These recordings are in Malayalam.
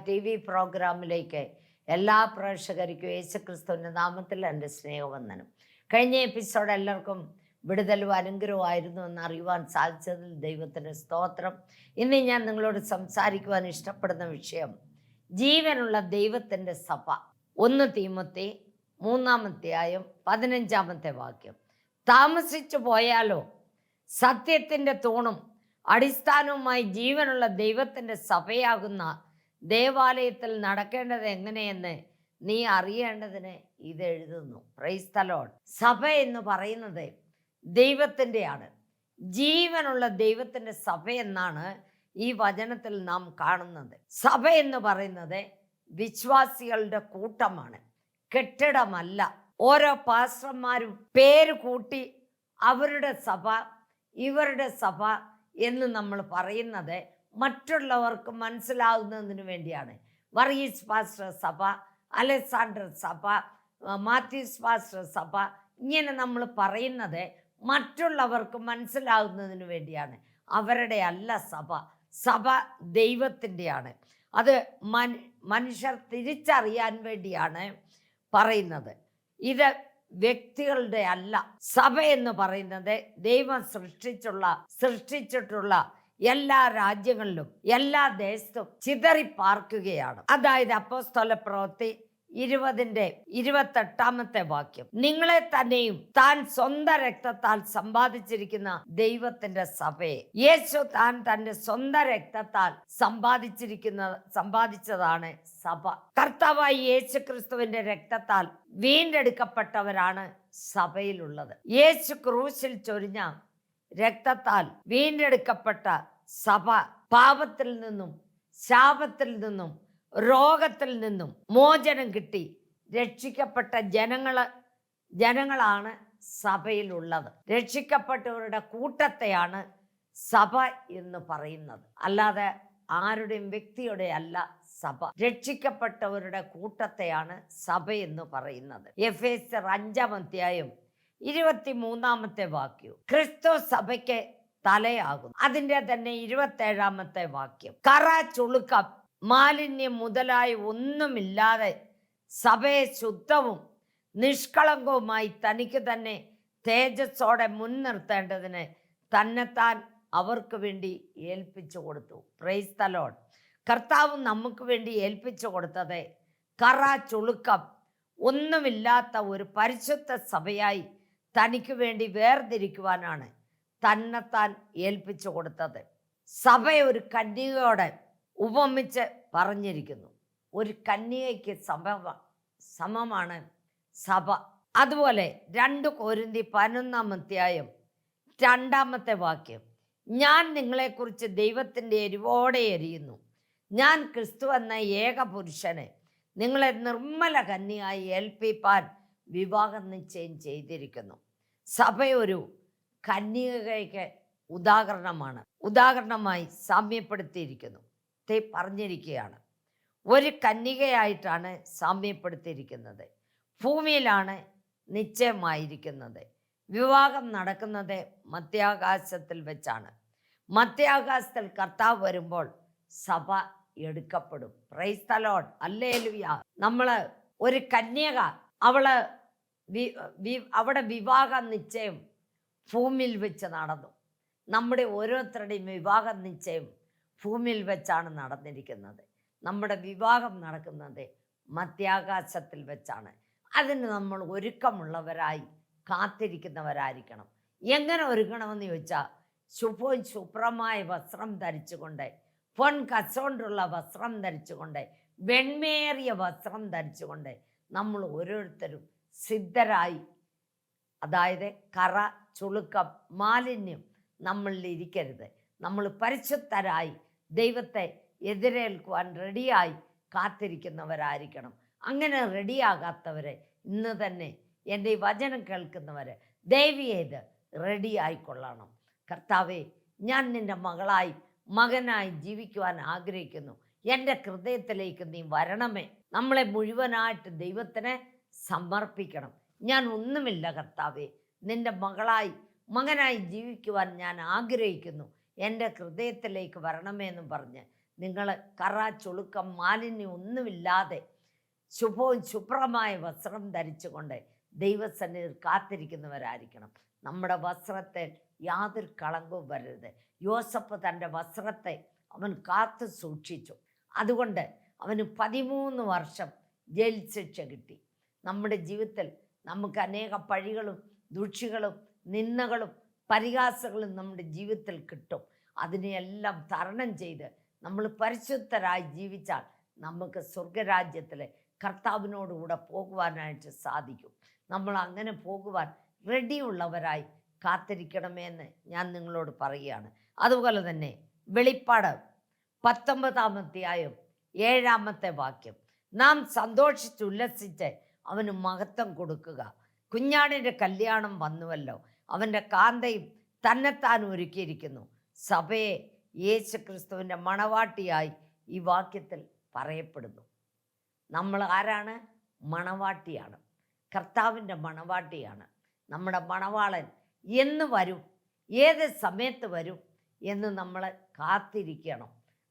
TV പ്രോഗ്രാമിലേക്ക് എല്ലാ പ്രേക്ഷകർക്കും യേശുക്രിസ്തുവിൻ്റെ നാമത്തിൽ എൻ്റെ സ്നേഹവന്ദനം. കഴിഞ്ഞ എപ്പിസോഡ് എല്ലാവർക്കും വിടുതലും അനുഗ്രഹമായിരുന്നു എന്ന് അറിയുവാൻ സാധിച്ചതിൽ ദൈവത്തിൻ്റെ സ്തോത്രം. ഇന്ന് ഞാൻ നിങ്ങളോട് സംസാരിക്കുവാൻ ഇഷ്ടപ്പെടുന്ന വിഷയം ജീവനുള്ള ദൈവത്തിൻ്റെ സഭ. 1 തീമോത്തി 3:15 താമസിച്ചു പോയാലോ സത്യത്തിൻ്റെ തൂണും അടിസ്ഥാനവുമായി ജീവനുള്ള ദൈവത്തിൻ്റെ സഭയാകുന്ന ദേവാലയത്തിൽ നടക്കേണ്ടത് എങ്ങനെയെന്ന് നീ അറിയേണ്ടതിന് ഇത് എഴുതുന്നു. Price the Lord. സഭ എന്ന് പറയുന്നത് ദൈവത്തിൻ്റെയാണ്. ജീവനുള്ള ദൈവത്തിൻ്റെ സഭ എന്നാണ് ഈ വചനത്തിൽ നാം കാണുന്നത്. സഭ എന്ന് പറയുന്നത് വിശ്വാസികളുടെ കൂട്ടമാണ്, കെട്ടിടമല്ല. ഓരോ പാസ്റ്റർമാരും പേര് കൂട്ടി അവരുടെ സഭ, ഇവരുടെ സഭ എന്ന് നമ്മൾ പറയുന്നത് മറ്റുള്ളവർക്ക് മനസ്സിലാകുന്നതിന് വേണ്ടിയാണ്. വർഗീസ് പാസ്റ്റർ സഭ, അലക്സാണ്ടർ സഭ, മാത്യൂസ് പാസ്റ്റർ സഭ, ഇങ്ങനെ നമ്മൾ പറയുന്നത് മറ്റുള്ളവർക്ക് മനസ്സിലാകുന്നതിന് വേണ്ടിയാണ്. അവരുടെ അല്ല സഭ. സഭ ദൈവത്തിൻ്റെയാണ്. അത് മനുഷ്യർ തിരിച്ചറിയാൻ വേണ്ടിയാണ് പറയുന്നത്. ഇത് വ്യക്തികളുടെ അല്ല. സഭ എന്ന് പറയുന്നത് ദൈവം സൃഷ്ടിച്ചിട്ടുള്ള എല്ലാ രാജ്യങ്ങളിലും എല്ലാ ദേശത്തും ചിതറിപ്പാർക്കുകയാണ്. അതായത് അപ്പോസ്തല പ്രവൃത്തി 20:28 നിങ്ങളെ തന്നെയും താൻ സ്വന്തം രക്തത്താൽ സമ്പാദിച്ചിരിക്കുന്ന ദൈവത്തിന്റെ സഭയെ. യേശു താൻ തന്റെ സ്വന്തം രക്തത്താൽ സമ്പാദിച്ചതാണ് സഭ. കർത്താവായ യേശു ക്രിസ്തുവിന്റെ രക്തത്താൽ വീണ്ടെടുക്കപ്പെട്ടവരാണ് സഭയിലുള്ളത്. യേശു ക്രൂശിൽ ചൊരിഞ്ഞ രക്തത്താൽ വീണ്ടെടുക്കപ്പെട്ട സഭ പാപത്തിൽ നിന്നും ശാപത്തിൽ നിന്നും രോഗത്തിൽ നിന്നും മോചനം കിട്ടി രക്ഷിക്കപ്പെട്ട ജനങ്ങളാണ് സഭയിലുള്ളത്. രക്ഷിക്കപ്പെട്ടവരുടെ കൂട്ടത്തെയാണ് സഭ എന്ന് പറയുന്നത്. അല്ലാതെ ആരുടെയും വ്യക്തിയുടെ അല്ല സഭ. രക്ഷിക്കപ്പെട്ടവരുടെ കൂട്ടത്തെയാണ് സഭ എന്ന് പറയുന്നത്. എഫേസ്യർ 5:23 ക്രിസ്തു സഭയ്ക്ക് തലയാകും. അതിൻ്റെ തന്നെ 27 കറ, ചുളുക്കം, മാലിന്യം മുതലായ ഒന്നുമില്ലാതെ സഭയെ ശുദ്ധവും നിഷ്കളങ്കവുമായി തനിക്ക് തന്നെ തേജസ്സോടെ മുൻനിർത്തേണ്ടതിന് തന്നെത്താൻ അവർക്ക് വേണ്ടി ഏൽപ്പിച്ചു കൊടുത്തു. Price the Lord. കർത്താവ് നമുക്ക് വേണ്ടി ഏൽപ്പിച്ചു കൊടുത്തത് കറ, ചുളുക്കം ഒന്നുമില്ലാത്ത ഒരു പരിശുദ്ധ സഭയായി തനിക്ക് വേണ്ടി വേർതിരിക്കുവാനാണ് തന്നെത്താൻ ഏൽപ്പിച്ചു കൊടുത്തത്. സഭ ഒരു കന്യകയോടെ ഉപമിച്ച് പറഞ്ഞിരിക്കുന്നു. ഒരു കന്യകയ്ക്ക് സമമാണ് സഭ. അതുപോലെ 2 കൊരിന്ത്യർ 11:2 ഞാൻ നിങ്ങളെക്കുറിച്ച് ദൈവത്തിൻ്റെ എരിവോടെ എരിയുന്നു. ഞാൻ ക്രിസ്തു എന്ന ഏക പുരുഷനെ നിങ്ങളെ നിർമ്മല കന്യയായി ഏൽപ്പിപ്പാൻ വിവാഹം നിശ്ചയം ചെയ്തിരിക്കുന്നു. സഭ ഒരു കന്യകയ്ക്ക് ഉദാഹരണമായി സാമ്യപ്പെടുത്തിയിരിക്കുന്നു. പറഞ്ഞിരിക്കുകയാണ്. ഒരു കന്യകയായിട്ടാണ് സാമ്യപ്പെടുത്തിയിരിക്കുന്നത്. ഭൂമിയിലാണ് നിശ്ചയമായിരിക്കുന്നത്. വിവാഹം നടക്കുന്നത് മധ്യാകാശത്തിൽ വെച്ചാണ്. മധ്യാകാശത്തിൽ കർത്താവ് വരുമ്പോൾ സഭ എടുക്കപ്പെടും. Praise the Lord. ഹല്ലേലൂയ. നമ്മൾ ഒരു കന്യക, അവിടെ വിവാഹ നിശ്ചയം ഭൂമിയിൽ വെച്ച് നടന്നു. നമ്മുടെ ഓരോരുത്തരുടെയും വിവാഹ നിശ്ചയം ഭൂമിയിൽ വെച്ചാണ് നടന്നിരിക്കുന്നത്. നമ്മുടെ വിവാഹം നടക്കുന്നത് മധ്യാകാശത്തിൽ വെച്ചാണ്. അതിന് നമ്മൾ ഒരുക്കമുള്ളവരായി കാത്തിരിക്കുന്നവരായിരിക്കണം. എങ്ങനെ ഒരുക്കണമെന്ന് ചോദിച്ചാൽ ശുഭവും ശുഭ്രമായ വസ്ത്രം ധരിച്ചുകൊണ്ട്, പൊൻ കച്ചോണ്ടുള്ള വസ്ത്രം ധരിച്ചുകൊണ്ട്, വെണ്മേറിയ വസ്ത്രം ധരിച്ചുകൊണ്ട് നമ്മൾ ഓരോരുത്തരും സിദ്ധരായി, അതായത് കറ, ചുളുക്കം, മാലിന്യം നമ്മളിൽ ഇരിക്കരുത്. നമ്മൾ പരിശുദ്ധരായി ദൈവത്തെ എതിരേൽക്കുവാൻ റെഡിയായി കാത്തിരിക്കുന്നവരായിരിക്കണം. അങ്ങനെ റെഡിയാകാത്തവരെ ഇന്ന് തന്നെ എൻ്റെ ഈ വചനം കേൾക്കുന്നവരെ ദയവ് ചെയ്ത് റെഡിയായിക്കൊള്ളണം. കർത്താവേ, ഞാൻ നിൻ്റെ മകനായി ജീവിക്കുവാൻ ആഗ്രഹിക്കുന്നു. എൻ്റെ ഹൃദയത്തിലേക്ക് നീ വരണമേ. നമ്മളെ മുഴുവനായിട്ട് ദൈവത്തിന് സമർപ്പിക്കണം. ഞാൻ ഒന്നുമില്ല കർത്താവേ, നിൻ്റെ മകനായി ജീവിക്കുവാൻ ഞാൻ ആഗ്രഹിക്കുന്നു. എൻ്റെ ഹൃദയത്തിലേക്ക് വരണമേ എന്നും പറഞ്ഞ് നിങ്ങൾ കറ, ചുളുക്കം, മാലിന്യം ഒന്നുമില്ലാതെ ശുഭവും ശുഭ്രമായ വസ്ത്രം ധരിച്ചുകൊണ്ട് ദൈവസന്നിധിയിൽ കാത്തിരിക്കുന്നവരായിരിക്കണം. നമ്മുടെ വസ്ത്രത്തെ യാതൊരു കളങ്കവും വരരുത്. യോസഫ് തൻ്റെ വസ്ത്രത്തെ അവൻ കാത്തു സൂക്ഷിച്ചു. അതുകൊണ്ട് അവന് 13 വർഷം ജയിൽ ശിക്ഷ കിട്ടി. നമ്മുടെ ജീവിതത്തിൽ നമുക്ക് അനേക പഴികളും ദൂഷ്യങ്ങളും നിന്ദകളും പരിഹാസങ്ങളും നമ്മുടെ ജീവിതത്തിൽ കിട്ടും. അതിനെയെല്ലാം തരണം ചെയ്ത് നമ്മൾ പരിശുദ്ധരായി ജീവിച്ചാൽ നമുക്ക് സ്വർഗരാജ്യത്തിലെ കർത്താവിനോടുകൂടെ പോകുവാനായിട്ട് സാധിക്കും. നമ്മൾ അങ്ങനെ പോകുവാൻ റെഡിയുള്ളവരായി കാത്തിരിക്കണമെന്ന് ഞാൻ നിങ്ങളോട് പറയുകയാണ്. അതുപോലെ തന്നെ വെളിപ്പാട് 19-ാം അധ്യായം 7-ാമത്തെ വാക്യം, നാം സന്തോഷിച്ചുല്ലസിച്ച് അവന് മഹത്വം കൊടുക്കുക. കുഞ്ഞാടിൻ്റെ കല്യാണം വന്നുവല്ലോ, അവൻ്റെ കാന്തയും തന്നെത്താൻ ഒരുക്കിയിരിക്കുന്നു. സഭയെ യേശു ക്രിസ്തുവിൻ്റെ മണവാട്ടിയായി ഈ വാക്യത്തിൽ പറയപ്പെടുന്നു. നമ്മൾ ആരാണ്? മണവാട്ടിയാണ്, കർത്താവിൻ്റെ മണവാട്ടിയാണ്. നമ്മുടെ മണവാളൻ എന്ന് വരും, ഏത് സമയത്ത് വരും എന്ന് നമ്മൾ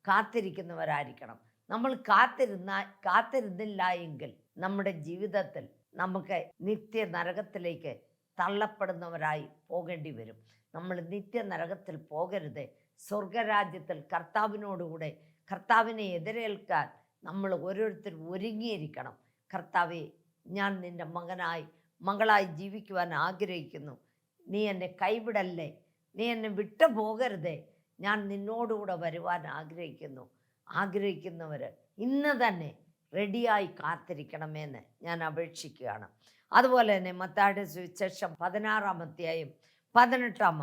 കാത്തിരിക്കുന്നവരായിരിക്കണം. നമ്മൾ കാത്തിരുന്നില്ല എങ്കിൽ നമ്മുടെ ജീവിതത്തിൽ നമുക്ക് നിത്യ നരകത്തിലേക്ക് തള്ളപ്പെടുന്നവരായി പോകേണ്ടി വരും. നമ്മൾ നിത്യ നരകത്തിൽ പോകരുത്. സ്വർഗരാജ്യത്തിൽ കർത്താവിനോടുകൂടെ കർത്താവിനെ എതിരേൽക്കാൻ നമ്മൾ ഓരോരുത്തരും ഒരുങ്ങിയിരിക്കണം. കർത്താവെ, ഞാൻ നിൻ്റെ മകളായി ജീവിക്കുവാൻ ആഗ്രഹിക്കുന്നു. നീ എന്നെ കൈവിടല്ലേ, നീ എന്നെ വിട്ടു പോകരുതേ, ഞാൻ നിന്നോടുകൂടെ വരുവാൻ ആഗ്രഹിക്കുന്നവർ ഇന്ന് തന്നെ റെഡിയായി കാത്തിരിക്കണമെന്ന് ഞാൻ അപേക്ഷിക്കുകയാണ്. അതുപോലെ തന്നെ മത്തായിയുടെ സുവിശേഷം 16-ാം അധ്യായം 18-ാം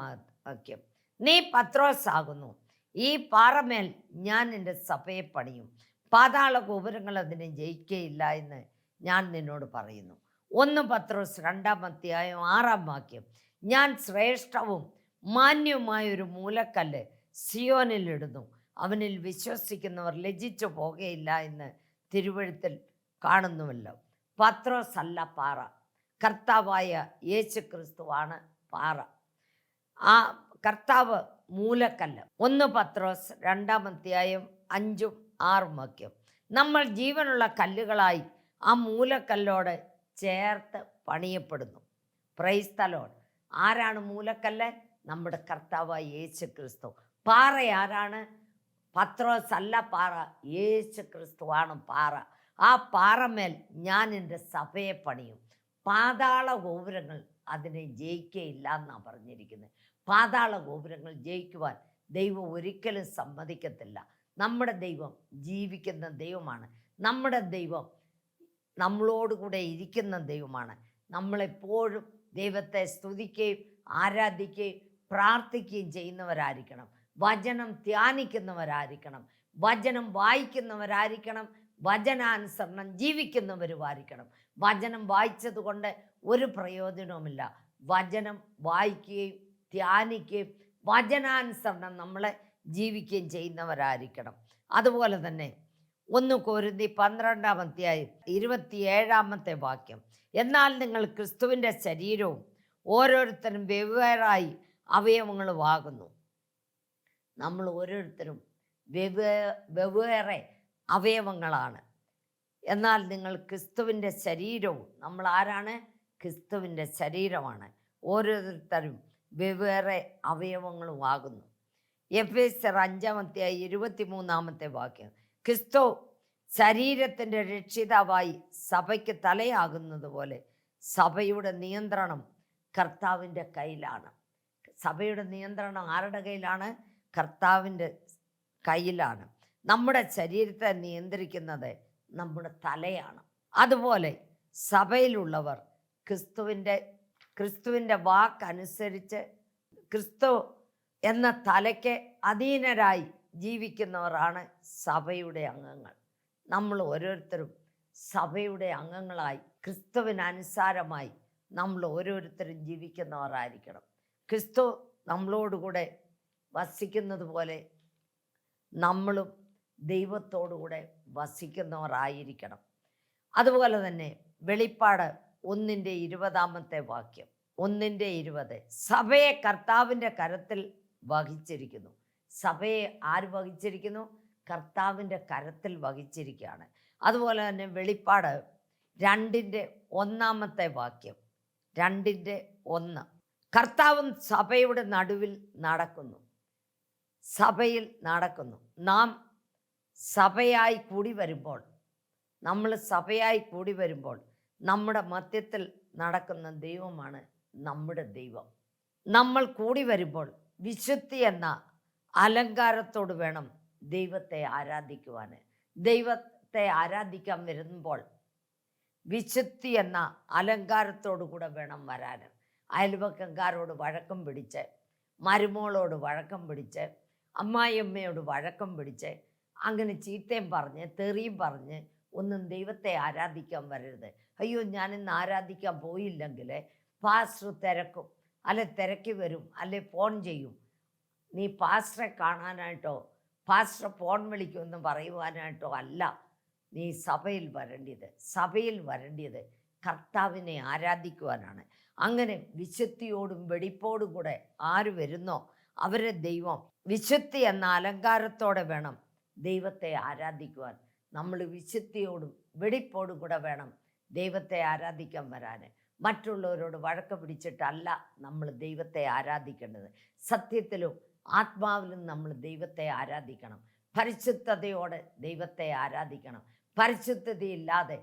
വാക്യം, നീ പത്രോസ് ആകുന്നു, ഈ പാറമേൽ ഞാൻ എൻ്റെ സഭയെ പണിയും, പാതാള ഗോപുരങ്ങൾ അതിനെ ജയിക്കുകയില്ല എന്ന് ഞാൻ നിന്നോട് പറയുന്നു. 1 പത്രോസ് 2-ാം അധ്യായം 6-ാം വാക്യം, ഞാൻ ശ്രേഷ്ഠവും മാന്യവുമായൊരു മൂലക്കല്ല് സിയോനിലിടുന്നു, അവനിൽ വിശ്വസിക്കുന്നവർ ലജ്ജിച്ചു പോകുകയില്ല എന്ന് തിരുവെഴുത്തിൽ കാണുന്നുവല്ലോ. പത്രോസ് അല്ല പാറ, കർത്താവായ യേശു ക്രിസ്തുവാണ് പാറ. ആ കർത്താവ് മൂലക്കല്ല്. 1 പത്രോസ് 2-ാം അധ്യായം 5-ഉം 6-ഉം വാക്യം, നമ്മൾ ജീവനുള്ള കല്ലുകളായി ആ മൂലക്കല്ലോട് ചേർത്ത് പണിയപ്പെടുന്നു. Price the Lord. ആരാണ് മൂലക്കല്ല്? നമ്മുടെ കർത്താവായ യേശു ക്രിസ്തു. പാറ ആരാണ്? പത്രോസ് അല്ല പാറ, യേശു ക്രിസ്തുവാണ് പാറ. ആ പാറമേൽ ഞാൻ എൻ്റെ സഭയെ പണിയും, പാതാള ഗോപുരങ്ങൾ അതിനെ ജയിക്കുകയില്ല എന്നാണ് പറഞ്ഞിരിക്കുന്നത്. പാതാള ഗോപുരങ്ങൾ ജയിക്കുവാൻ ദൈവം ഒരിക്കലും സമ്മതിക്കത്തില്ല. നമ്മുടെ ദൈവം ജീവിക്കുന്ന ദൈവമാണ്. നമ്മുടെ ദൈവം നമ്മളോടുകൂടെ ഇരിക്കുന്ന ദൈവമാണ്. നമ്മളെപ്പോഴും ദൈവത്തെ സ്തുതിക്കുകയും ആരാധിക്കുകയും പ്രാർത്ഥിക്കുകയും ചെയ്യുന്നവരായിരിക്കണം. വചനം ധ്യാനിക്കുന്നവരായിരിക്കണം, വചനം വായിക്കുന്നവരായിരിക്കണം, വചനാനുസരണം ജീവിക്കുന്നവരുമായിരിക്കണം. വചനം വായിച്ചതുകൊണ്ട് ഒരു പ്രയോജനവുമില്ല. വചനം വായിക്കുകയും ധ്യാനിക്കുകയും വചനാനുസരണം നമ്മളെ ജീവിക്കുകയും ചെയ്യുന്നവരായിരിക്കണം. അതുപോലെ തന്നെ 1 കൊരിന്ത്യർ 12-ാം അധ്യായം 27-ാമത്തെ വാക്യം, എന്നാൽ നിങ്ങൾ ക്രിസ്തുവിൻ്റെ ശരീരവും ഓരോരുത്തരും വെവ്വേറായി അവയവങ്ങളുമാകുന്നു. നമ്മൾ ഓരോരുത്തരും വെവ്വേറെ അവയവങ്ങളാണ്. എന്നാൽ നിങ്ങൾ ക്രിസ്തുവിൻ്റെ ശരീരവും, നമ്മൾ ആരാണ്? ക്രിസ്തുവിൻ്റെ ശരീരമാണ്. ഓരോരുത്തരും വെവ്വേറെ അവയവങ്ങളുമാകുന്നു. എഫേസ്യർ 5-ാം അധ്യായം 23-ാമത്തെ വാക്യം, ക്രിസ്തു ശരീരത്തിൻ്റെ രക്ഷിതാവായി സഭയ്ക്ക് തലയാകുന്നത് പോലെ സഭയുടെ നിയന്ത്രണം കർത്താവിൻ്റെ കയ്യിലാണ്. സഭയുടെ നിയന്ത്രണം ആരുടെ കയ്യിലാണ്? കർത്താവിൻ്റെ കയ്യിലാണ്. നമ്മുടെ ശരീരത്തെ നിയന്ത്രിക്കുന്നത് നമ്മുടെ തലയാണ്. അതുപോലെ സഭയിലുള്ളവർ ക്രിസ്തുവിൻ്റെ വാക്കനുസരിച്ച് ക്രിസ്തു എന്ന തലയ്ക്ക് അധീനരായി ജീവിക്കുന്നവരാണ് സഭയുടെ അംഗങ്ങൾ. നമ്മൾ ഓരോരുത്തരും സഭയുടെ അംഗങ്ങളായി ക്രിസ്തുവിനനുസാരമായി നമ്മൾ ഓരോരുത്തരും ജീവിക്കുന്നവരായിരിക്കണം. ക്രിസ്തു നമ്മളോടുകൂടെ വസിക്കുന്നത് പോലെ നമ്മളും ദൈവത്തോടുകൂടെ വസിക്കുന്നവരായിരിക്കണം. അതുപോലെ തന്നെ വെളിപ്പാട് 1:20 വാക്യം, 1:20, സഭയെ കർത്താവിൻ്റെ കരത്തിൽ വഹിച്ചിരിക്കുന്നു. സഭയെ ആര് വഹിച്ചിരിക്കുന്നു? കർത്താവിൻ്റെ കരത്തിൽ വഹിച്ചിരിക്കുകയാണ്. അതുപോലെ തന്നെ വെളിപ്പാട് 2:1 വാക്യം, 2:1, കർത്താവും സഭയുടെ നടുവിൽ നടക്കുന്നു, സഭയിൽ നടക്കുന്നു. നാം സഭയായി കൂടി വരുമ്പോൾ, നമ്മൾ സഭയായി കൂടി വരുമ്പോൾ നമ്മുടെ മധ്യത്തിൽ നടക്കുന്ന ദൈവമാണ് നമ്മുടെ ദൈവം. നമ്മൾ കൂടി വരുമ്പോൾ വിശുദ്ധി എന്ന അലങ്കാരത്തോട് വേണം ദൈവത്തെ ആരാധിക്കുവാൻ. ദൈവത്തെ ആരാധിക്കാൻ വരുമ്പോൾ വിശുദ്ധി എന്ന അലങ്കാരത്തോടു കൂടെ വേണം വരാൻ. അയൽവക്കക്കാരോട് വഴക്കം പിടിച്ച്, മരുമോളോട് വഴക്കം പിടിച്ച്, അമ്മായിയമ്മയോട് വഴക്കം പിടിച്ച്, അങ്ങനെ ചീത്തയും പറഞ്ഞ് തെറിയും പറഞ്ഞ് ഒന്നും ദൈവത്തെ ആരാധിക്കാൻ വരരുത്. അയ്യോ, ഞാനിന്ന് ആരാധിക്കാൻ പോയില്ലെങ്കിൽ പാസ്റ്റർ തിരക്കും, അല്ലെ തിരക്കി വരും, അല്ലെ ഫോൺ ചെയ്യും. നീ പാസ്റ്ററെ കാണാനായിട്ടോ പാസ്റ്റർ ഫോൺ വിളിക്കുമെന്ന് പറയുവാനായിട്ടോ അല്ല നീ സഭയിൽ വരേണ്ടത്. സഭയിൽ വരേണ്ടത് കർത്താവിനെ ആരാധിക്കുവാനാണ്. അങ്ങനെ വിശുദ്ധിയോടും വെടിപ്പോടും കൂടെ ആര് വരുന്നോ അവരെ ദൈവം വിശുദ്ധി എന്ന അലങ്കാരത്തോടെ വേണം ദൈവത്തെ ആരാധിക്കുവാൻ. നമ്മൾ വിശുദ്ധിയോടും വെടിപ്പോടും കൂടെ വേണം ദൈവത്തെ ആരാധിക്കാൻ വരാൻ. മറ്റുള്ളവരോട് വഴക്ക് പിടിച്ചിട്ടല്ല നമ്മൾ ദൈവത്തെ ആരാധിക്കേണ്ടത്. സത്യത്തിലും ആത്മാവിലും നമ്മൾ ദൈവത്തെ ആരാധിക്കണം. പരിശുദ്ധതയോടെ ദൈവത്തെ ആരാധിക്കണം. പരിശുദ്ധതയില്ലാതെ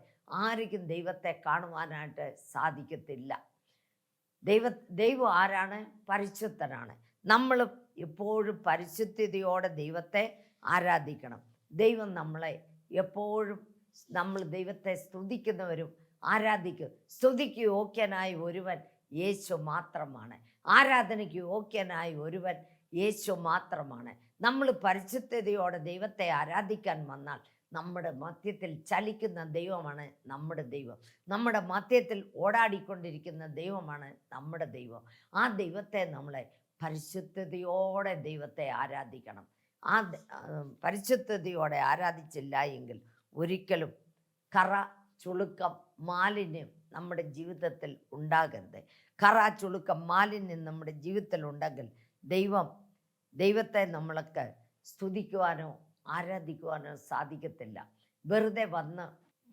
ആർക്കും ദൈവത്തെ കാണുവാനായിട്ട് സാധിക്കത്തില്ല. ദൈവം ആരാണ്? പരിശുദ്ധനാണ്. നമ്മൾ എപ്പോഴും പരിശുദ്ധതയോടെ ദൈവത്തെ ആരാധിക്കണം. ദൈവം നമ്മളെ എപ്പോഴും, നമ്മൾ ദൈവത്തെ സ്തുതിക്കുന്നവരും ആരാധിക്കും. സ്തുതിക്ക് യോഗ്യനായ ഒരുവൻ യേശു മാത്രമാണ്. ആരാധനയ്ക്ക് യോഗ്യനായ ഒരുവൻ യേശു മാത്രമാണ്. നമ്മൾ പരിശുദ്ധതയോടെ ദൈവത്തെ ആരാധിക്കാൻ വന്നാൽ നമ്മുടെ മധ്യത്തിൽ ചലിക്കുന്ന ദൈവമാണ് നമ്മുടെ ദൈവം. നമ്മുടെ മധ്യത്തിൽ ഓടാടിക്കൊണ്ടിരിക്കുന്ന ദൈവമാണ് നമ്മുടെ ദൈവം. ആ ദൈവത്തെ നമ്മളെ പരിശുദ്ധതയോടെ ദൈവത്തെ ആരാധിക്കണം. ആ പരിശുദ്ധതയോടെ ആരാധിച്ചില്ല എങ്കിൽ ഒരിക്കലും കറ, ചുളുക്കം, മാലിന്യം നമ്മുടെ ജീവിതത്തിൽ ഉണ്ടാകരുത്. കറ, ചുളുക്കം, മാലിന്യം നമ്മുടെ ജീവിതത്തിൽ ഉണ്ടെങ്കിൽ ദൈവത്തെ നമ്മൾക്ക് സ്തുതിക്കുവാനോ ആരാധിക്കുവാനോ സാധിക്കത്തില്ല. വെറുതെ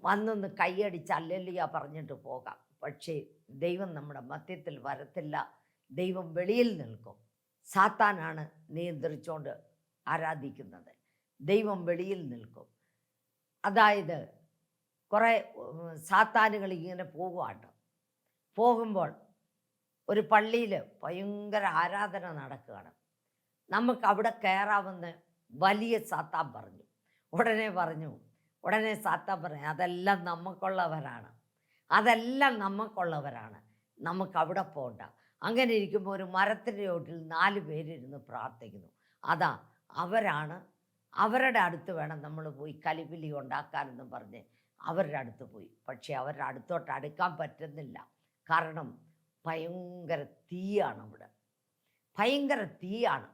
വന്നൊന്ന് കൈയടിച്ച് ഹല്ലേലൂയ പറഞ്ഞിട്ട് പോകാം. പക്ഷേ ദൈവം നമ്മുടെ മധ്യത്തിൽ വരത്തില്ല. ദൈവം വെളിയിൽ നിൽക്കും. സാത്താനാണ് നിയന്ത്രിച്ചുകൊണ്ട് ആരാധിക്കുന്നത്. ദൈവം വെളിയിൽ നിൽക്കും. അതായത് കുറേ സാത്താനുകൾ ഇങ്ങനെ പോകുമ്പോൾ ഒരു പള്ളിയിൽ ഭയങ്കര ആരാധന നടക്കുകയാണ്. നമുക്ക് അവിടെ കയറാമെന്ന് വലിയ സാത്താൻ പറഞ്ഞു. ഉടനെ സാത്താൻ പറഞ്ഞു, അതെല്ലാം നമുക്കുള്ളവരാണ്, നമുക്ക് അവിടെ പോകണ്ട. അങ്ങനെ ഇരിക്കുമ്പോൾ ഒരു മരത്തിൻ്റെ ചോട്ടിൽ 4 പേരിരുന്ന് പ്രാർത്ഥിക്കുന്നു. അവരാണ്, അവരുടെ അടുത്ത് വേണം നമ്മൾ പോയി കലിപിലി ഉണ്ടാക്കാനെന്നും പറഞ്ഞ് അവരുടെ അടുത്ത് പോയി. പക്ഷേ അവരുടെ അടുത്തോട്ട് അടുക്കാൻ പറ്റുന്നില്ല. കാരണം ഭയങ്കര തീയാണ് അവിടെ, ഭയങ്കര തീയാണ്.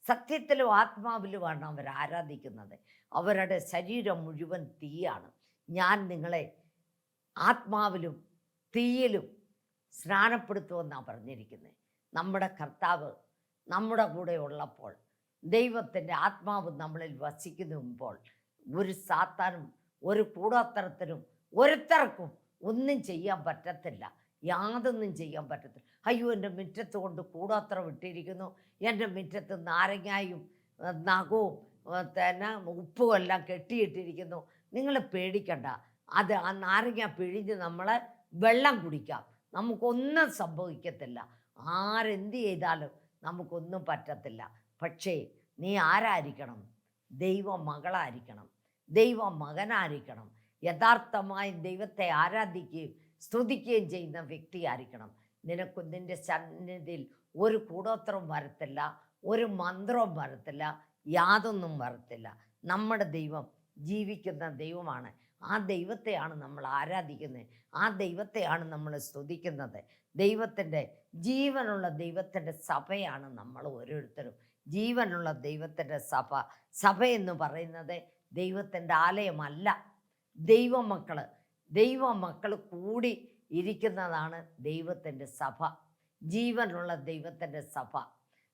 സത്യത്തിലും ആത്മാവിലുമാണ് അവർ ആരാധിക്കുന്നത്. അവരുടെ ശരീരം മുഴുവൻ തീയാണ്. ഞാൻ നിങ്ങളെ ആത്മാവിലും തീയിലും സ്നാനപ്പെടുത്തുമെന്നാണ് പറഞ്ഞിരിക്കുന്നത്. നമ്മുടെ കർത്താവ് നമ്മുടെ കൂടെ ഉള്ളപ്പോൾ, ദൈവത്തിൻ്റെ ആത്മാവ് നമ്മളിൽ വസിക്കുമ്പോൾ ഒരു സാത്താനും ഒരു കൂടോത്രത്തിനും ഒരുത്തർക്കും ഒന്നും ചെയ്യാൻ പറ്റത്തില്ല. യാതൊന്നും ചെയ്യാൻ പറ്റത്തില്ല. അയ്യോ, എൻ്റെ മുറ്റത്ത് കൊണ്ട് കൂടോത്രം ഇട്ടിരിക്കുന്നു, എൻ്റെ മുറ്റത്ത് നാരങ്ങായും നഖവും തന്നെ ഉപ്പും എല്ലാം കെട്ടിയിട്ടിരിക്കുന്നു. നിങ്ങൾ പേടിക്കണ്ട. ആ നാരങ്ങ പിഴിഞ്ഞ് നമ്മൾ വെള്ളം കുടിക്കാം, നമുക്കൊന്നും സംഭവിക്കത്തില്ല. ആരെന്ത് ചെയ്താലും നമുക്കൊന്നും പറ്റത്തില്ല. പക്ഷേ നീ ആരായിരിക്കണം? ദൈവ മകളായിരിക്കണം, ദൈവ മകനായിരിക്കണം. യഥാർത്ഥമായി ദൈവത്തെ ആരാധിക്കുകയും സ്തുതിക്കുകയും ചെയ്യുന്ന വ്യക്തിയായിരിക്കണം. നിനക്ക് നിൻ്റെ സന്നിധിയിൽ ഒരു കൂടോത്രവും വരത്തില്ല, ഒരു മന്ത്രവും വരത്തില്ല, യാതൊന്നും വരത്തില്ല. നമ്മുടെ ദൈവം ജീവിക്കുന്ന ദൈവമാണ്. ആ ദൈവത്തെയാണ് നമ്മൾ ആരാധിക്കുന്നത്. ആ ദൈവത്തെയാണ് നമ്മൾ സ്തുതിക്കുന്നത്. ദൈവത്തിൻ്റെ ജീവനുള്ള ദൈവത്തിൻ്റെ സഭയാണ് നമ്മൾ ഓരോരുത്തരും. ജീവനുള്ള ദൈവത്തിൻ്റെ സഭ എന്ന് പറയുന്നത് ദൈവത്തിൻ്റെ ആലയമല്ല. ദൈവമക്കൾ കൂടി ഇരിക്കുന്നതാണ് ദൈവത്തിൻ്റെ സഭ, ജീവനുള്ള ദൈവത്തിൻ്റെ സഭ.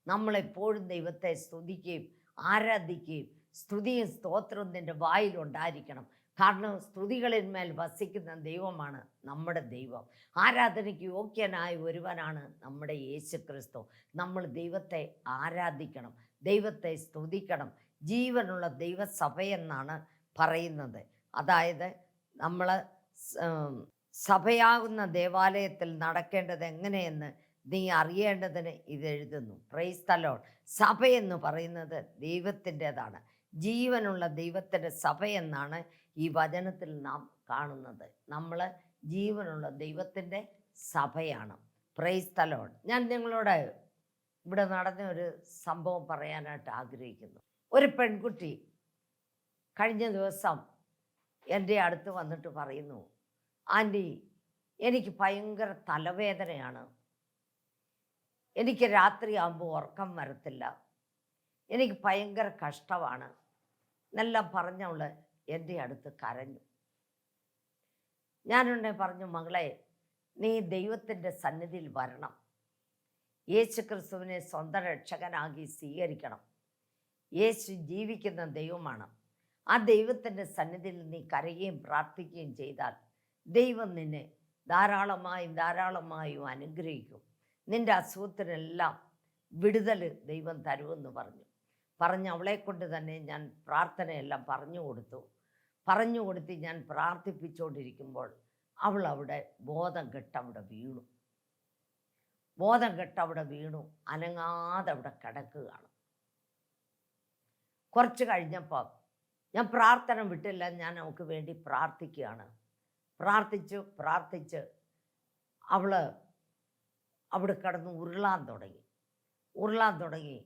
നമ്മളെപ്പോഴും ദൈവത്തെ സ്തുതിക്കുകയും ആരാധിക്കുകയും സ്തുതിയും സ്തോത്രവും നിൻ്റെ വായിലുണ്ടായിരിക്കണം. കാരണം സ്തുതികളിന്മേൽ വസിക്കുന്ന ദൈവമാണ് നമ്മുടെ ദൈവം. ആരാധനയ്ക്ക് യോഗ്യനായ ഒരുവനാണ് നമ്മുടെ യേശു ക്രിസ്തു. നമ്മൾ ദൈവത്തെ ആരാധിക്കണം, ദൈവത്തെ സ്തുതിക്കണം. ജീവനുള്ള ദൈവസഭയെന്നാണ് പറയുന്നത്. അതായത് നമ്മൾ സഭയാകുന്ന ദേവാലയത്തിൽ നടക്കേണ്ടത് എങ്ങനെയെന്ന് നീ അറിയേണ്ടതിന് ഇതെഴുതുന്നു. Praise the Lord. സഭയെന്ന് പറയുന്നത് ദൈവത്തിൻ്റെതാണ്. ജീവനുള്ള ദൈവത്തിൻ്റെ സഭയെന്നാണ് ഈ വചനത്തിൽ നാം കാണുന്നത്. നമ്മൾ ജീവനുള്ള ദൈവത്തിൻ്റെ സഭയാണ്. Price the Lord. ഞാൻ നിങ്ങളോട് ഇവിടെ നടന്ന ഒരു സംഭവം പറയാനായിട്ട് ആഗ്രഹിക്കുന്നു. ഒരു പെൺകുട്ടി കഴിഞ്ഞ ദിവസം എൻ്റെ അടുത്ത് വന്നിട്ട് പറയുന്നു, ആൻറ്റി, എനിക്ക് ഭയങ്കര തലവേദനയാണ്, എനിക്ക് രാത്രിയാകുമ്പോൾ ഉറക്കം വരത്തില്ല, എനിക്ക് ഭയങ്കര കഷ്ടമാണ് എന്നെല്ലാം പറഞ്ഞവൾ എൻ്റെ അടുത്ത് കരഞ്ഞു. ഞാനുണ്ടെ പറഞ്ഞു, മകളെ, നീ ദൈവത്തിൻ്റെ സന്നിധിയിൽ വരണം, യേശു ക്രിസ്തുവിനെ സ്വന്തം രക്ഷകനാക്കി സ്വീകരിക്കണം. യേശു ജീവിക്കുന്ന ദൈവമാണ്. ആ ദൈവത്തിൻ്റെ സന്നിധിയിൽ നീ കരയുകയും പ്രാർത്ഥിക്കുകയും ചെയ്താൽ ദൈവം നിന്നെ ധാരാളമായും അനുഗ്രഹിക്കും. നിൻ്റെ അസുഖത്തിനെല്ലാം വിടുതൽ ദൈവം തരുമെന്ന് പറഞ്ഞ് അവളെക്കൊണ്ട് തന്നെ ഞാൻ പ്രാർത്ഥനയെല്ലാം പറഞ്ഞു കൊടുത്ത് ഞാൻ പ്രാർത്ഥിപ്പിച്ചുകൊണ്ടിരിക്കുമ്പോൾ അവൾ അവിടെ ബോധം കെട്ടവിടെ വീണു അനങ്ങാതെ അവിടെ കിടക്കുകയാണ്. കുറച്ച് കഴിഞ്ഞപ്പോൾ ഞാൻ പ്രാർത്ഥന വിട്ടില്ല, ഞാൻ അവൾക്ക് വേണ്ടി പ്രാർത്ഥിക്കുകയാണ്. പ്രാർത്ഥിച്ച് അവൾ അവിടെ കിടന്ന് ഉരുളാൻ തുടങ്ങി.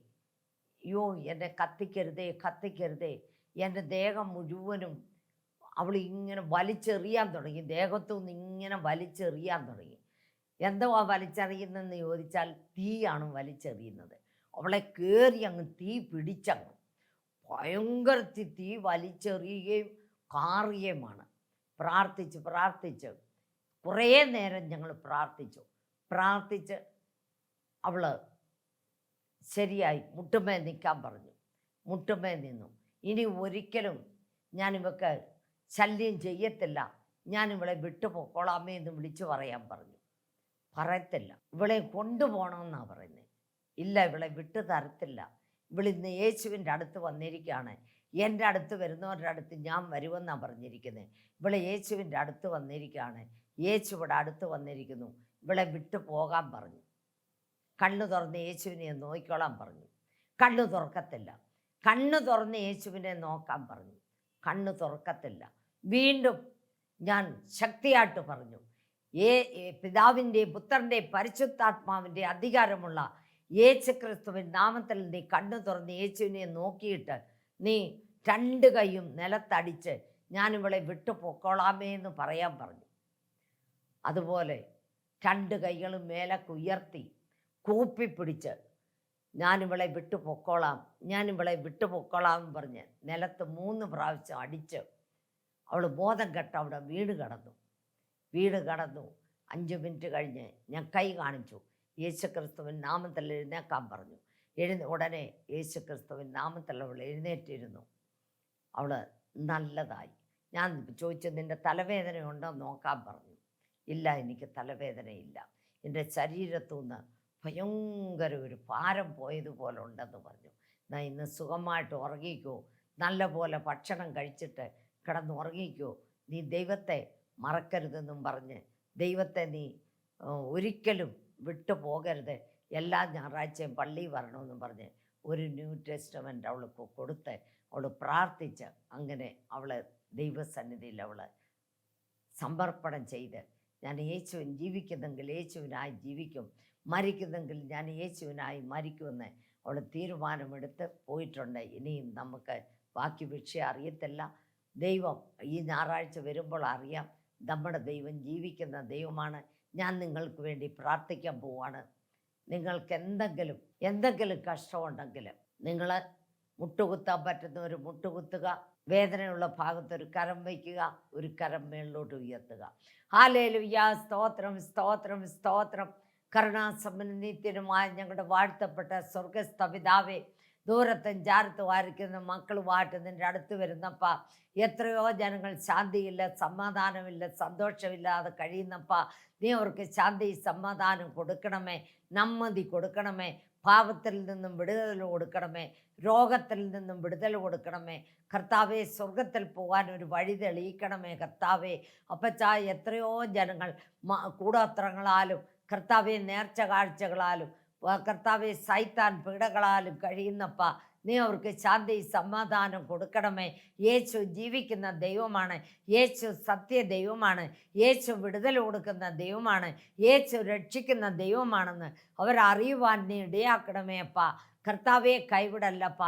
അയ്യോ, എന്നെ കത്തിക്കരുതേ, എൻ്റെ ദേഹം മുഴുവനും അവൾ ഇങ്ങനെ വലിച്ചെറിയാൻ തുടങ്ങി. ദേഹത്തുനിന്ന് ഇങ്ങനെ വലിച്ചെറിയാൻ തുടങ്ങി. എന്തുവാ വലിച്ചെറിയുന്നതെന്ന് ചോദിച്ചാൽ തീയാണ് വലിച്ചെറിയുന്നത്. അവളെ കയറി അങ്ങ് തീ പിടിച്ചങ്ങ് ഭയങ്കര തീ വലിച്ചെറിയുകയും കാറുകയുമാണ്. പ്രാർത്ഥിച്ച് കുറേ നേരം ഞങ്ങൾ പ്രാർത്ഥിച്ച് അവൾ ശരിയായി മുട്ടുമേ നിൽക്കാൻ പറഞ്ഞു. മുട്ടുമേ നിന്നു. ഇനി ഒരിക്കലും ഞാനിവൾക്ക് ശല്യം ചെയ്യത്തില്ല, ഞാനിവളെ വിട്ടുപോക്കോളാമേ എന്ന് വിളിച്ചു പറയാൻ പറഞ്ഞു. പറയത്തില്ല, ഇവളെ കൊണ്ടുപോകണമെന്നാണ് പറയുന്നത്. ഇല്ല, ഇവളെ വിട്ടു തരത്തില്ല. ഇവളിന്ന് യേശുവിൻ്റെ അടുത്ത് വന്നിരിക്കുകയാണ്. എൻ്റെ അടുത്ത് വരുന്നവരുടെ അടുത്ത് ഞാൻ വരുമെന്നാണ് പറഞ്ഞിരിക്കുന്നത്. ഇവളെ യേശുവിൻ്റെ അടുത്ത് വന്നിരിക്കുകയാണ്. യേശു ഇവിടെ അടുത്ത് വന്നിരിക്കുന്നു. ഇവളെ വിട്ടു പോകാൻ പറഞ്ഞു. കണ്ണു തുറന്ന് യേശുവിനെ നോക്കിക്കോളാൻ പറഞ്ഞു. കണ്ണു തുറക്കത്തില്ല. കണ്ണു തുറന്ന് യേശുവിനെ നോക്കാൻ പറഞ്ഞു. കണ്ണു തുറക്കത്തില്ല. വീണ്ടും ഞാൻ ശക്തിയായിട്ട് പറഞ്ഞു, പിതാവിൻ്റെയും പുത്രൻ്റെയും പരിശുദ്ധാത്മാവിൻ്റെ അധികാരമുള്ള യേശു ക്രിസ്തുവിൻ്റെ നാമത്തിൽ നീ കണ്ണു തുറന്ന് യേശുവിനെ നോക്കിയിട്ട് നീ 2 കൈയും നിലത്തടിച്ച് ഞാനിവളെ വിട്ടു പൊക്കോളാമേ എന്ന് പറയാൻ പറഞ്ഞു. അതുപോലെ 2 കൈകളും മേലക്ക് ഉയർത്തി കൂപ്പിപ്പിടിച്ച് ഞാനിവളെ വിട്ടു പൊക്കോളാം എന്ന് പറഞ്ഞ് നിലത്ത് 3 പ്രാവശ്യം അടിച്ച് അവൾ ബോധം കെട്ട് അവിടെ വീട് കടന്നു. 5 മിനിറ്റ് കഴിഞ്ഞ് ഞാൻ കൈ കാണിച്ചു. യേശു ക്രിസ്തുവിൻ നാമത്തിൽ എഴുന്നേക്കാൻ പറഞ്ഞു. ഉടനെ യേശു ക്രിസ്തുവിൻ നാമത്തിൽ അവൾ എഴുന്നേറ്റിരുന്നു. അവൾ നല്ലതായി. ഞാൻ ചോദിച്ചു, നിൻ്റെ തലവേദനയുണ്ടോ നോക്കാൻ പറഞ്ഞു. ഇല്ല, എനിക്ക് തലവേദനയില്ല, എൻ്റെ ശരീരത്തുനിന്ന് ഭയങ്കര ഒരു ഭാരം പോയതുപോലെ ഉണ്ടെന്ന് പറഞ്ഞു. ഞാൻ ഇന്ന് സുഖമായിട്ട് ഉറങ്ങിക്കോ, നല്ല പോലെ ഭക്ഷണം കഴിച്ചിട്ട് കിടന്നുറങ്ങിക്കോ, നീ ദൈവത്തെ മറക്കരുതെന്നും പറഞ്ഞ് ദൈവത്തെ നീ ഒരിക്കലും വിട്ടു പോകരുത്, എല്ലാ ഞായറാഴ്ചയും പള്ളിയിൽ വരണമെന്നും പറഞ്ഞ് ഒരു ന്യൂ ടെസ്റ്റമെൻ്റ് അവൾക്ക് കൊടുത്ത് അവൾ പ്രാർത്ഥിച്ച് അങ്ങനെ അവൾ ദൈവസന്നിധിയിൽ അവൾ സമർപ്പണം ചെയ്ത്, ഞാൻ യേശുവിൻ ജീവിക്കുന്നെങ്കിൽ യേശുവിനായി ജീവിക്കും, മരിക്കുന്നെങ്കിൽ ഞാൻ യേശുവിനായി മരിക്കുമെന്ന് അവൾ തീരുമാനമെടുത്ത് പോയിട്ടുണ്ട്. ഇനിയും നമുക്ക് ബാക്കി വിഷയം അറിയത്തില്ല. ദൈവം ഈ ഞായറാഴ്ച വരുമ്പോൾ അറിയാം. നമ്മുടെ ദൈവം ജീവിക്കുന്ന ദൈവമാണ്. ഞാൻ നിങ്ങൾക്ക് വേണ്ടി പ്രാർത്ഥിക്കാൻ പോവാണ്. നിങ്ങൾക്ക് എന്തെങ്കിലും കഷ്ടമുണ്ടെങ്കിൽ നിങ്ങൾ മുട്ടുകുത്താൻ പറ്റുന്നവർ മുട്ടുകുത്തുക, വേദനയുള്ള ഭാഗത്ത് ഒരു കരം വയ്ക്കുക, ഒരു കരം മേളിലോട്ട് ഉയർത്തുക. ഹല്ലേലൂയ, സ്തോത്രം സ്തോത്രം സ്തോത്രം. കരുണാസമ്പന്ന നിത്യനുമായ ഞങ്ങളുടെ വാഴ്ത്തപ്പെട്ട സ്വർഗസ്ഥ പിതാവേ, ദൂരത്തും ചാരത്തും ആയിരിക്കുന്ന മക്കളുമായിട്ട് നിൻ്റെ അടുത്ത് വരുന്നപ്പ എത്രയോ ജനങ്ങൾ ശാന്തിയില്ല, സമാധാനമില്ല, സന്തോഷമില്ലാതെ കഴിയുന്നപ്പ നീ അവർക്ക് ശാന്തി സമാധാനം കൊടുക്കണമേ, നമ്മതി കൊടുക്കണമേ, പാപത്തിൽ നിന്നും വിടുതൽ കൊടുക്കണമേ, രോഗത്തിൽ നിന്നും വിടുതൽ കൊടുക്കണമേ കർത്താവെ. സ്വർഗത്തിൽ പോകാൻ ഒരു വഴി തെളിയിക്കണമേ കർത്താവെ. അപ്പച്ചാ എത്രയോ ജനങ്ങൾ കൂടോത്രങ്ങളാലും കർത്താവെ നേർച്ച കാഴ്ചകളാലും കർത്താവെ സൈത്താൻ പീഡകളാലും കഴിയുന്നപ്പ നീ അവർക്ക് ശാന്തി സമാധാനം കൊടുക്കണമേ. യേശു ജീവിക്കുന്ന ദൈവമാണ്, യേശു സത്യ ദൈവമാണ്, യേശു വിടുതൽ കൊടുക്കുന്ന ദൈവമാണ്, യേശു രക്ഷിക്കുന്ന ദൈവമാണെന്ന് അവരറിയുവാൻ നീ ഇടയാക്കണമേ അപ്പാ. കർത്താവെ കൈവിടല്ലപ്പ.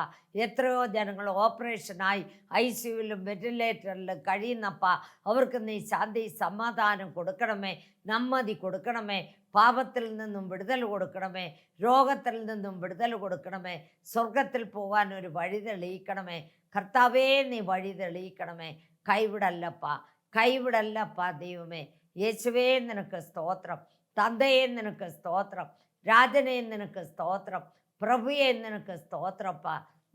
എത്രയോ ജനങ്ങൾ ഓപ്പറേഷനായി ICUവിലും വെന്റിലേറ്ററിലും കഴിയുന്നപ്പ അവർക്ക് നീ ശാന്തി സമാധാനം കൊടുക്കണമേ, നമ്മതി കൊടുക്കണമേ, പാപത്തിൽ നിന്നും വിടുതൽ കൊടുക്കണമേ, രോഗത്തിൽ നിന്നും വിടുതൽ കൊടുക്കണമേ, സ്വർഗത്തിൽ പോകാൻ ഒരു വഴി തെളിയിക്കണമേ കർത്താവേ. നീ വഴി തെളിയിക്കണമേ, കൈവിടല്ലപ്പ, കൈവിടല്ലപ്പ ദൈവമേ. യേശുവേ നിനക്ക് സ്തോത്രം, തന്തയെ നിനക്ക് സ്തോത്രം, രാജനെ നിനക്ക് സ്തോത്രം, പ്രഭുയെ നിനക്ക് സ്തോത്രപ്പ.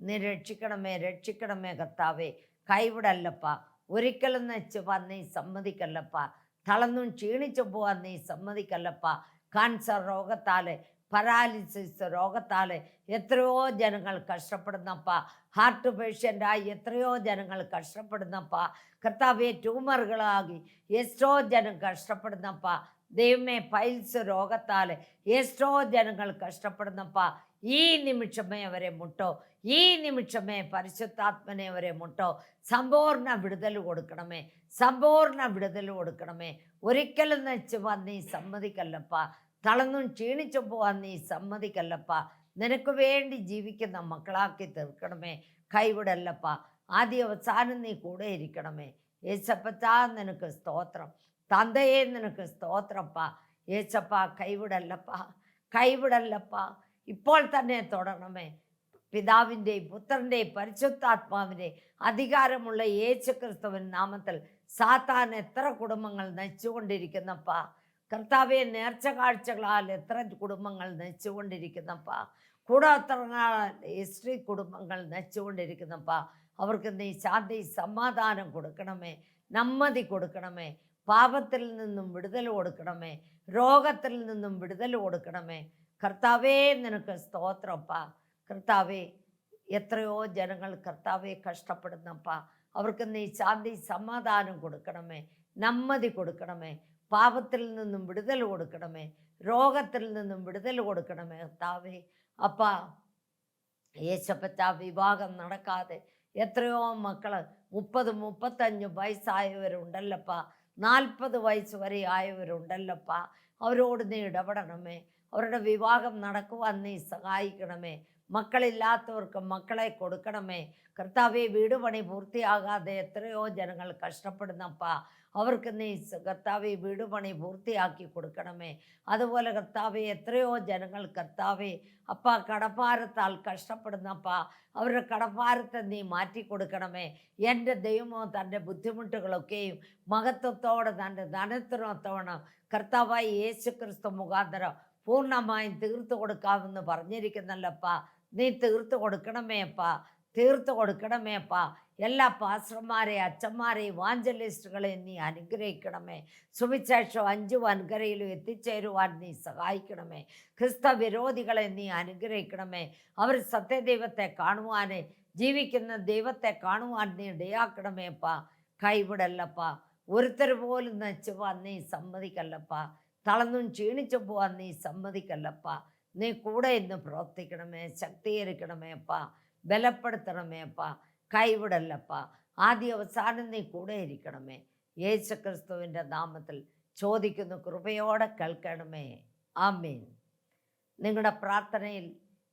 നീ രക്ഷിക്കണമേ, രക്ഷിക്കണമേ കർത്താവേ. കൈവിടല്ലപ്പ, ഒരിക്കലും നയിച്ചുപോവാൻ നീ സമ്മതിക്കല്ലപ്പ, തളർന്നും ക്ഷീണിച്ചു പോവാൻ നീ സമ്മതിക്കല്ലപ്പ. കാൻസർ രോഗത്താൽ, പരാലിസിസ് രോഗത്താൽ എത്രയോ ജനങ്ങൾ കഷ്ടപ്പെടുന്നപ്പ, ഹാർട്ട് പേഷ്യൻ്റായി എത്രയോ ജനങ്ങൾ കഷ്ടപ്പെടുന്നപ്പ കർത്താവെ, ട്യൂമറുകളാകി എത്രയോ ജനം കഷ്ടപ്പെടുന്നപ്പ ദൈവമേ, പൈൽസ് രോഗത്താൽ എത്രയോ ജനങ്ങൾ കഷ്ടപ്പെടുന്നപ്പ ഈ നിമിഷമേ അവരെ മുട്ടോ, ഈ നിമിഷമേ പരിശുദ്ധാത്മനെ അവരെ മുട്ടോ. സമ്പൂർണ്ണ വിടുതൽ കൊടുക്കണമേ, സമ്പൂർണ്ണ വിടുതൽ കൊടുക്കണമേ. ഒരിക്കലും നയിച്ചു പോവാൻ നീ സമ്മതിക്കല്ലപ്പ, തളർന്നും ക്ഷീണിച്ചു പോവാൻ നീ സമ്മതിക്കല്ലപ്പ. നിനക്ക് വേണ്ടി ജീവിക്കുന്ന മക്കളാക്കി തീർക്കണമേ, കൈവിടല്ലപ്പ. ആദ്യ അവസാനം നീ കൂടെ ഇരിക്കണമേ. യേശപ്പച്ചാ നിനക്ക് സ്തോത്രം, തന്തയെ നിനക്ക് സ്തോത്രപ്പ. യേശപ്പ കൈവിടല്ലപ്പ, കൈവിടല്ലപ്പ. ഇപ്പോൾ തന്നെ തുടരണമേ. പിതാവിൻ്റെയും പുത്രൻ്റെയും പരിശുദ്ധാത്മാവിൻ്റെ അധികാരമുള്ള യേശു ക്രിസ്തുവിൻ്റെ നാമത്തിൽ സാത്താൻ എത്ര കുടുംബങ്ങൾ നയിച്ചുകൊണ്ടിരിക്കുന്നപ്പ കർത്താവെ, നേർച്ച കാഴ്ചകളാൽ എത്ര കുടുംബങ്ങൾ നയിച്ചുകൊണ്ടിരിക്കുന്നപ്പ, കൂടോത്രങ്ങളാൽ സ്ത്രീ കുടുംബങ്ങൾ നയിച്ചുകൊണ്ടിരിക്കുന്നപ്പ അവർക്ക് നീ ശാന്തി സമാധാനം കൊടുക്കണമേ, നമ്മതി കൊടുക്കണമേ, പാപത്തിൽ നിന്നും വിടുതൽ കൊടുക്കണമേ, രോഗത്തിൽ നിന്നും വിടുതൽ കൊടുക്കണമേ കർത്താവേ. നിനക്ക് സ്തോത്രപ്പ. കർത്താവേ, എത്രയോ ജനങ്ങൾ കർത്താവെ കഷ്ടപ്പെടുന്നപ്പ അവർക്ക് നീ ശാന്തി സമാധാനം കൊടുക്കണമേ, നമ്മതി കൊടുക്കണമേ, പാപത്തിൽ നിന്നും വിടുതൽ കൊടുക്കണമേ, രോഗത്തിൽ നിന്നും വിടുതൽ കൊടുക്കണമേ കർത്താവേ. അപ്പ യേശപ്പച്ച വിവാഹം നടക്കാതെ എത്രയോ മക്കൾ 30-35 വയസ്സായവരുണ്ടല്ലപ്പ, 40 വയസ്സ് വരെ ആയവരുണ്ടല്ലപ്പ. അവരോട് നീ ഇടപെടണമേ, അവരുടെ വിവാഹം നടക്കുവാൻ നീ സഹായിക്കണമേ. മക്കളില്ലാത്തവർക്ക് മക്കളെ കൊടുക്കണമേ കർത്താവെ. വീട് പണി പൂർത്തിയാകാതെ എത്രയോ ജനങ്ങൾ കഷ്ടപ്പെടുന്നപ്പ അവർക്ക് നീ കർത്താവെ വീട് പണി പൂർത്തിയാക്കി കൊടുക്കണമേ. അതുപോലെ കർത്താവെ, എത്രയോ ജനങ്ങൾ കർത്താവെ അപ്പ കടഭാരത്താൽ കഷ്ടപ്പെടുന്നപ്പ അവരുടെ കടഭാരത്തെ നീ മാറ്റി കൊടുക്കണമേ. എൻ്റെ ദൈവമോ തൻ്റെ ബുദ്ധിമുട്ടുകളൊക്കെയും മഹത്വത്തോടെ തൻ്റെ ധനത്തിനൊത്തവണ്ണം കർത്താവായി യേശു ക്രിസ്തു മുഖാന്തരം പൂർണ്ണമായും തീർത്തു കൊടുക്കാമെന്ന് പറഞ്ഞിരിക്കുന്നല്ലപ്പ. നീ തീർത്തു കൊടുക്കണമേ അപ്പ, തീർത്തു കൊടുക്കണമേ അപ്പ. എല്ലാ പാസ്റ്റർമാരെ, അച്ഛന്മാരെ, ഇവാഞ്ചലിസ്റ്റുകളെ നീ അനുഗ്രഹിക്കണമേ. സുവിശേഷം 5 വൻകരയിലും എത്തിച്ചേരുവാൻ നീ സഹായിക്കണമേ. ക്രിസ്തവിരോധികളെ നീ അനുഗ്രഹിക്കണമേ. അവർ സത്യദൈവത്തെ കാണുവാൻ, ജീവിക്കുന്ന ദൈവത്തെ കാണുവാൻ നീ ഇടയാക്കണമേ അപ്പ. കൈവിടല്ലപ്പ, ഒരുത്തർ പോലും നശിച്ചുവാൻ നീ സമ്മതിക്കല്ലപ്പ, തളർന്നും ക്ഷീണിച്ചു പോവാൻ നീ സമ്മതിക്കല്ലപ്പ. നീ കൂടെ ഇന്ന് പ്രവർത്തിക്കണമേ, ശക്തീകരിക്കണമേ അപ്പ, ബലപ്പെടുത്തണമേ അപ്പ. കൈവിടല്ലപ്പ. ആദ്യ അവസാനം നീ കൂടെ ഇരിക്കണമേ. യേശു ക്രിസ്തുവിൻ്റെ നാമത്തിൽ ചോദിക്കുന്നു, കൃപയോടെ കേൾക്കണമേ. ആമേൻ. നിങ്ങളുടെ പ്രാർത്ഥനയിൽ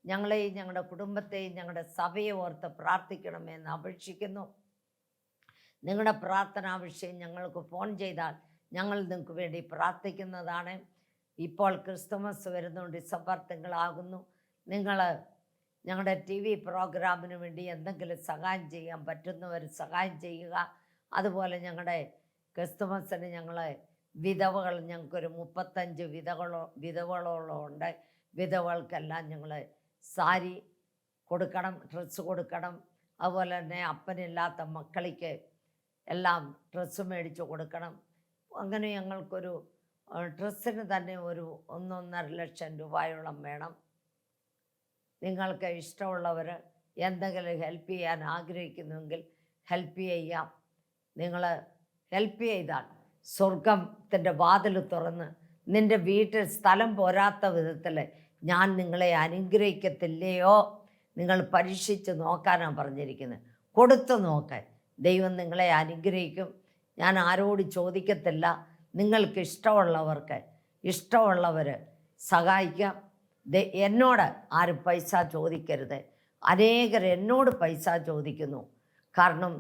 ഞങ്ങളെയും ഞങ്ങളുടെ കുടുംബത്തെയും ഞങ്ങളുടെ സഭയെ ഓർത്ത് പ്രാർത്ഥിക്കണമെന്ന് അപേക്ഷിക്കുന്നു. നിങ്ങളുടെ പ്രാർത്ഥനാ വിഷയം ഞങ്ങൾക്ക് ഫോൺ ചെയ്താൽ ഞങ്ങൾ നിങ്ങൾക്ക് വേണ്ടി പ്രാർത്ഥിക്കുന്നതാണ്. ഇപ്പോൾ ക്രിസ്തുമസ് വരുന്നു, ഡിസംബർ തിങ്കളാകുന്നു. നിങ്ങൾ ഞങ്ങളുടെ TV പ്രോഗ്രാമിന് വേണ്ടി എന്തെങ്കിലും സഹായം ചെയ്യാൻ പറ്റുന്നവർ സഹായം ചെയ്യുക. അതുപോലെ ഞങ്ങളുടെ ക്രിസ്തുമസിന് ഞങ്ങൾ വിധവകൾ, ഞങ്ങൾക്കൊരു 35 വിധവകളോളം ഉണ്ട്. വിധവകൾക്കെല്ലാം ഞങ്ങൾ സാരി കൊടുക്കണം, ഡ്രസ്സ് കൊടുക്കണം. അതുപോലെ തന്നെ അപ്പനില്ലാത്ത മക്കളിക്ക് എല്ലാം ഡ്രസ്സ് മേടിച്ച് കൊടുക്കണം. അങ്ങനെ ഞങ്ങൾക്കൊരു ഡ്രസ്സിന് തന്നെ ഒരു 1.5 ലക്ഷം രൂപയോളം വേണം. നിങ്ങൾക്ക് ഇഷ്ടമുള്ളവർ എന്തെങ്കിലും ഹെൽപ്പ് ചെയ്യാൻ ആഗ്രഹിക്കുന്നുവെങ്കിൽ ഹെൽപ്പ് ചെയ്യാം. നിങ്ങൾ ഹെൽപ്പ് ചെയ്താൽ സ്വർഗത്തിൻ്റെ വാതിൽ തുറന്ന് നിൻ്റെ വീട്ടിൽ സ്ഥലം പോരാത്ത വിധത്തിൽ ഞാൻ നിങ്ങളെ അനുഗ്രഹിക്കത്തില്ലയോ? നിങ്ങൾ പരീക്ഷിച്ച് നോക്കാനാണ് പറഞ്ഞിരിക്കുന്നത്. കൊടുത്തു നോക്ക്, ദൈവം നിങ്ങളെ അനുഗ്രഹിക്കും. ഞാൻ ആരോട് ചോദിക്കത്തില്ല. നിങ്ങൾക്ക് ഇഷ്ടമുള്ളവർ സഹായിക്കാം. എന്നോട് ആരും പൈസ ചോദിക്കരുത്. അനേകർ എന്നോട് പൈസ ചോദിക്കുന്നു. കാരണം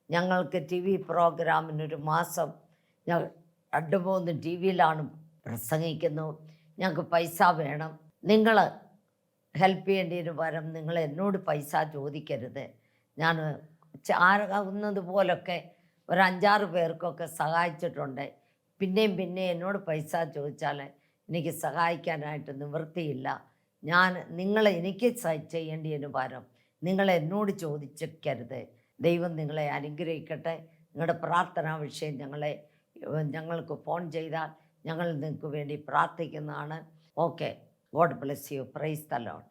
ഞങ്ങൾക്ക് ടി വി പ്രോഗ്രാമിനൊരു മാസം 2-3 ടി വിയിലാണ് പ്രസംഗിക്കുന്നു. ഞങ്ങൾക്ക് പൈസ വേണം. നിങ്ങൾ ഹെൽപ്പ് ചെയ്യേണ്ടതിന് പകരം നിങ്ങൾ എന്നോട് പൈസ ചോദിക്കരുത്. ഞാൻ ആകുന്നത് പോലൊക്കെ ഒരു 5-6 പേർക്കൊക്കെ സഹായിച്ചിട്ടുണ്ട്. പിന്നെയും എന്നോട് പൈസ ചോദിച്ചാൽ എനിക്ക് സഹായിക്കാനായിട്ട് നിവൃത്തിയില്ല. നിങ്ങൾ എനിക്ക് ചെയ്യേണ്ടതിന് പകരം നിങ്ങൾ എന്നോട് ചോദിച്ചിരിക്കരുത്. ദൈവം നിങ്ങളെ അനുഗ്രഹിക്കട്ടെ. നിങ്ങളുടെ പ്രാർത്ഥനാ വിഷയം ഞങ്ങൾക്ക് ഫോൺ ചെയ്താൽ ഞങ്ങൾ നിങ്ങൾക്ക് വേണ്ടി പ്രാർത്ഥിക്കുന്നതാണ്. Okay, God bless you. Praise the Lord.